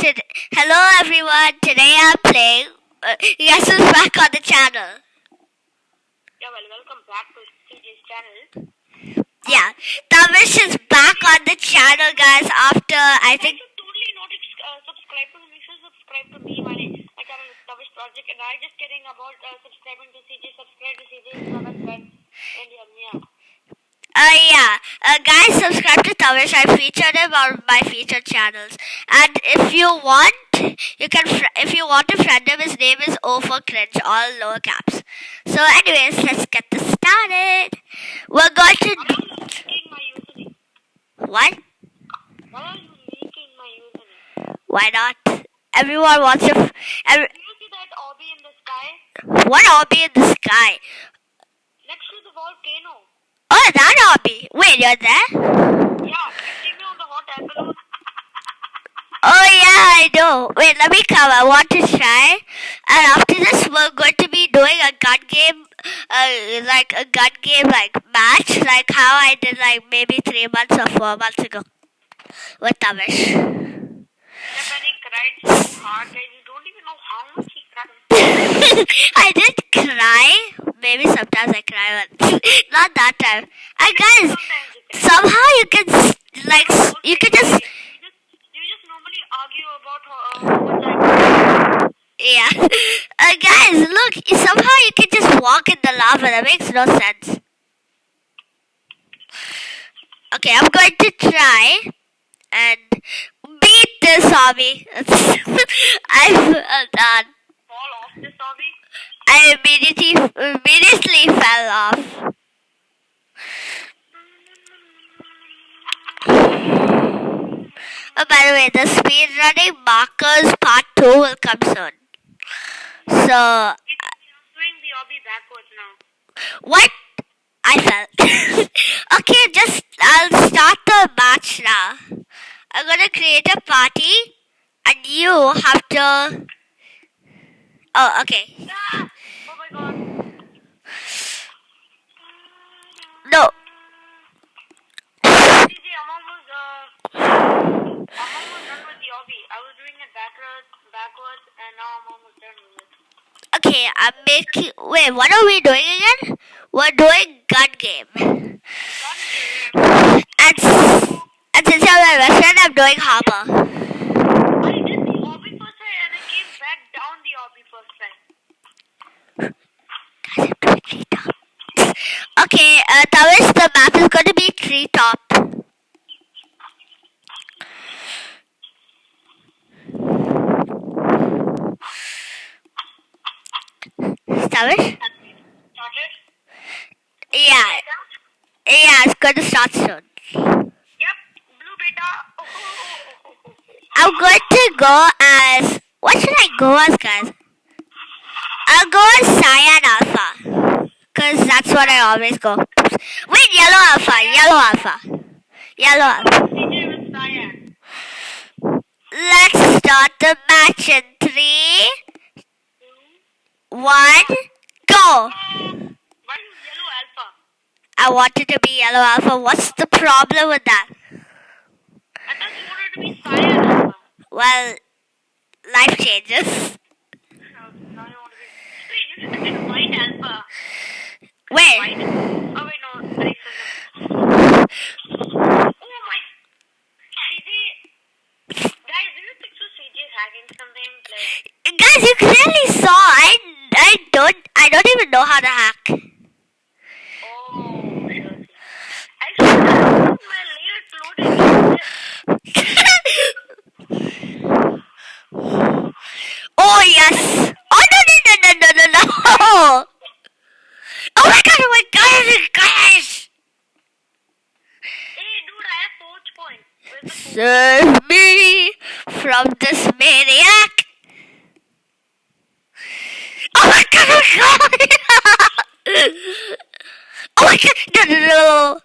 Hello everyone. Today I'm playing. Yes, is back on the channel. Yeah, well, welcome back to CJ's channel. Yeah, Tavish is back on the channel, guys. After I think. You should totally not subscribe to him. You should subscribe to me. My channel is Tavish Project, and I'm just kidding about subscribing to CJ. Subscribe to CJ. He's my best friend. And yeah. Guys, subscribe to Tavish. I featured him on my featured channels. And if you want, you can. If you want to friend him, his name is O for Cringe, all lower caps. So, anyways, let's get this started. We're going to. Why are you leaking my username? What? Why are you leaking my username? Why not? Everyone wants to. Do you see that obby in the sky? What hobby in the sky? Next to the volcano. Oh, that hobby. Wait, you're there? Yeah, you see me on the hot air balloon. Oh yeah, I know. Wait, let me come. I want to try. And after this, we're going to be doing a gun game, like match, like how I did like maybe 3 months or 4 months ago with Tavish. Yeah, when he cried so hard, guys, you don't even know how much he cried. I did cry. Maybe sometimes I cry, but not that time. And guys, somehow you can you can just. You just normally argue about how much Yeah. Guys, look, somehow you can just walk in the lava. That makes no sense. Okay, I'm going to try and beat this hobby. I'm done. fall off this hobby. I immediately fell off. Oh, by the way, the speedrunning markers part 2 will come soon. So, I'm doing the hobby backwards now. what? I fell. Okay, I'll start the match now. I'm gonna create a party, and you have to. Oh, okay. Ah! Oh my god. No. CJ, I'm almost done with the hobby. I was doing it backwards, and now I'm almost done with it. Okay, I'm making. Wait, what are we doing again? We're doing gun game. And since I'm a restaurant, I'm doing harbor. I did the hobby first try, and I came back down the hobby first time. Guys, I'm doing treetop. Okay, Tavish, the map is going to be treetop. Tavish? Started? Yeah, it's going to start soon. Yep, blue beta. Oh. I'm going to go as. What should I go as, guys? I'll go as Cyan Alpha. Because that's what I always go. Wait, Yellow Alpha. CJ with cyan. Let's start the match in 3, 1, go! Why is yellow alpha? I wanted to be Yellow Alpha. What's the problem with that? I thought you wanted to be cyan alpha. Well, life changes. Now you want to be. Wait, you should have been white alpha. Wait. White? Oh wait, no, racism. Oh my. CJ. Guys, do you think so CJ is hacking something? Like. Guys, you clearly saw. I don't even know how to hack. Oh, sure. Actually, my layer loaded. Oh yes. Oh no. Oh my god, guys. Hey, dude, I have forge point. Where's the forge? Save me from this maniac. Oh my god. Oh my god. No.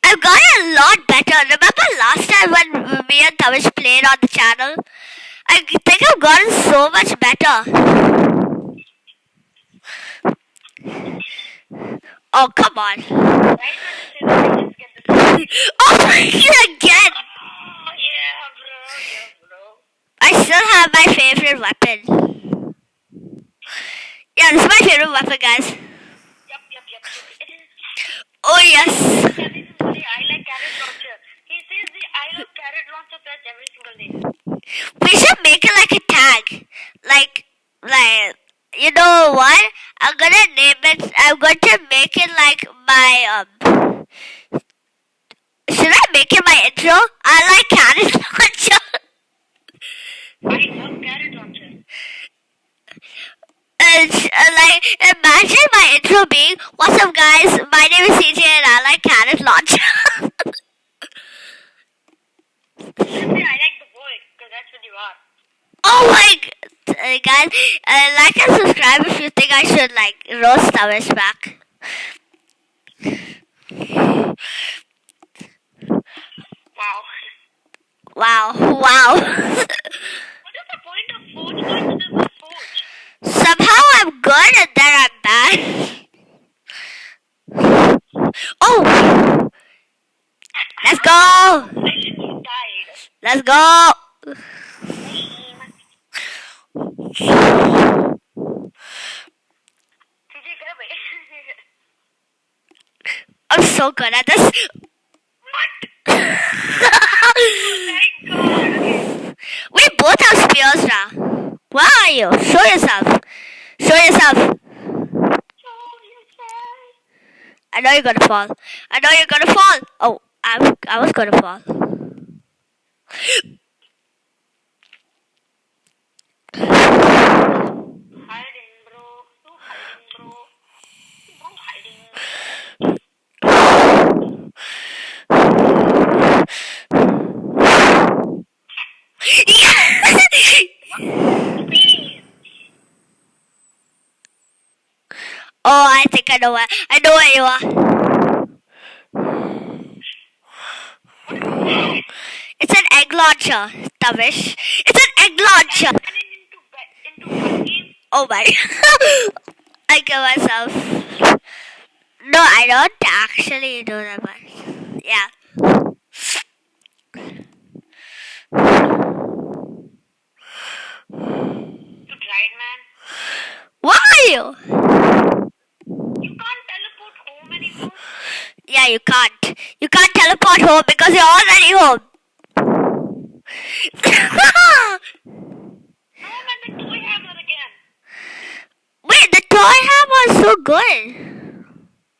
I've got a lot better. Remember last time when me and Tavish played on the channel? I think I've gotten so much better. Oh, come on. Right now, just say that we just get the Oh, again. Oh, yeah, bro. Yeah, bro. I still have my favorite weapon. Yeah, this is my favorite weapon, guys. Yup. It is. Oh, yes. Every single day, I like carrot launcher. He says I love carrot launcher plus every single day. We should make it like a tag. Like, you know what? I'm gonna name it. I'm going to make it like my, should I make it my intro? I like carrot launcher. I love carrot launcher. Like, imagine my intro being, what's up guys, my name is CJ and I like carrot launcher. You should say I like the boy, because that's what you are. Oh my guys, like and subscribe if you think I should like roast Tavish back. Wow. Wow. What is the point of forge? What is the forge? Somehow I'm good and then I'm bad. Oh! Let's go! I actually died. Let's go! TJ, get away. I'm so good at this. What? Oh my god. Okay. We both have spears now. Where are you? Show yourself. Show yourself. I know you're gonna fall. I know you're gonna fall. Oh, I was gonna fall. Hiding, bro. No hiding, bro. No hiding. Oh, I think I know where. I know where you are. It's an egg launcher, Tavish. It's an egg launcher. Into game. Oh my. I kill myself. No, I don't actually do that much. Yeah. You tried, man. Where are you? You can't teleport home anymore. Yeah, you can't. You can't teleport home because you're already home. No, man, the toy hammer again. Wait, the toy hammer is so good.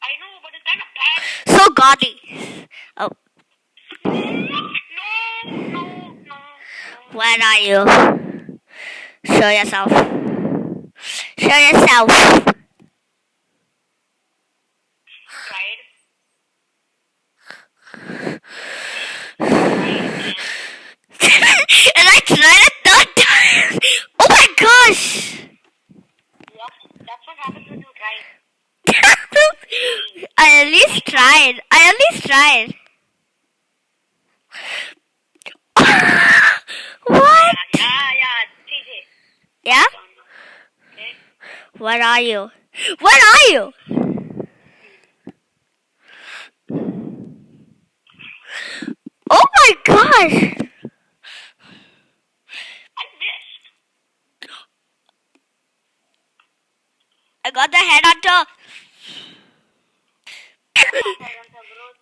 I know, but it's kind of bad. So gaudy. Oh, No. where are you? Show yourself. Show yourself. Tried. And I tried it third time. Oh my gosh. Yep, that's what happens when you try. I at least tried. What? Yeah, TJ. Yeah? Okay. Where are you? Where are you? Oh my gosh. I missed. I got the headhunter.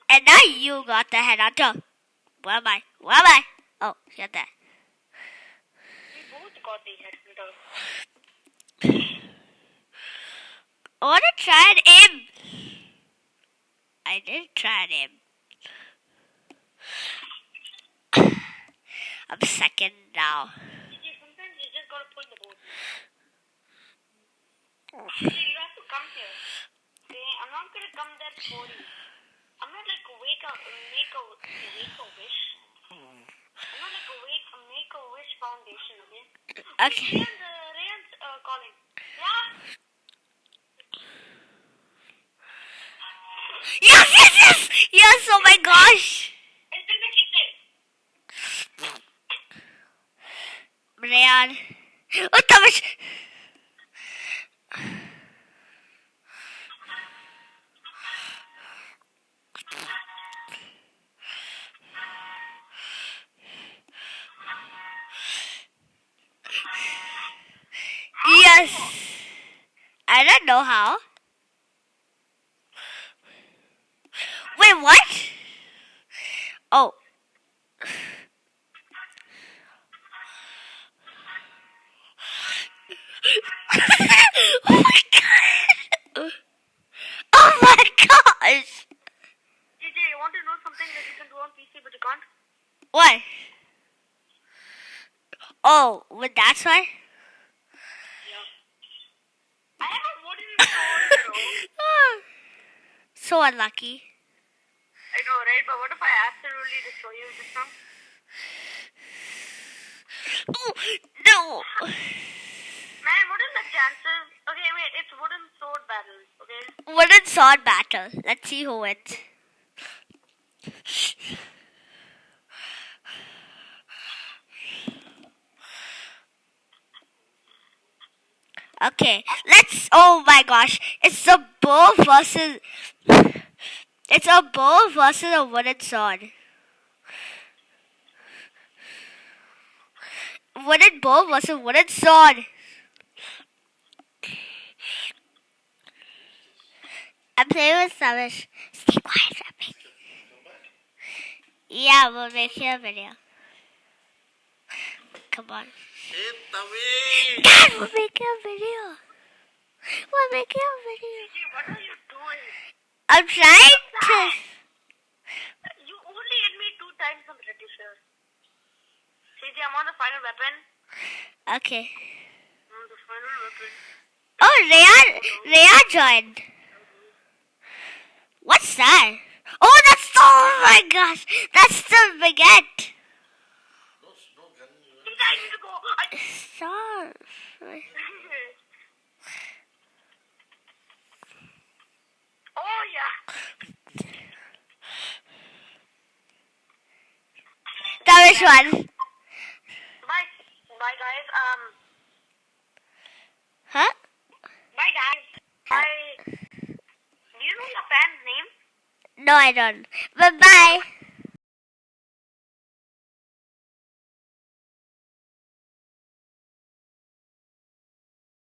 And now you got the headhunter. Where am I? Oh, you're there. We both got the headhunter. I want to try and aim. I did try and aim. I'm second now. Sometimes you just gotta pull the boat. You have to come here. Okay, I'm not gonna come there for you. I'm not like make a wish. I'm not like make a wish foundation. Okay. Okay. Rayan's calling. Yeah. Yes, oh my gosh. It's in the kitchen. Rayan. Oh, Tavish. I don't know how. Wait, what? Oh. Oh my god! Oh my gosh! TJ, you want to know something that you can do on PC but you can't? What? Oh, well, that's why? Yeah. I have a wooden sword, bro. So unlucky. I know, right? But what if I absolutely destroy you just now? Oh, no! Man, what is the chances? Okay, wait, it's wooden sword battle, okay? Wooden sword battle. Let's see who wins. Okay, let's. Oh my gosh, it's a bow versus. It's a bow versus a wooden sword. Wooden bow versus wooden sword. I'm playing with Tavish. Stay quiet for me. Yeah, we'll make you a video. Come on. Hey, Tavish! Dad, we'll make you a video. We'll make you a video. TJ, what are you doing? I'm trying to. You only hit me 2 times, I'm pretty sure. TJ, I'm on the final weapon. Okay. I'm on the final weapon. Oh, Rhea joined. What's that? Oh, that's the. Oh my gosh, that's the baguette. No gun. TJ, I need to go. Stop. Oh, yeah. Tavish won. Bye. Bye, guys. Huh? Bye, guys. Do you know your fan's name? No, I don't. But bye.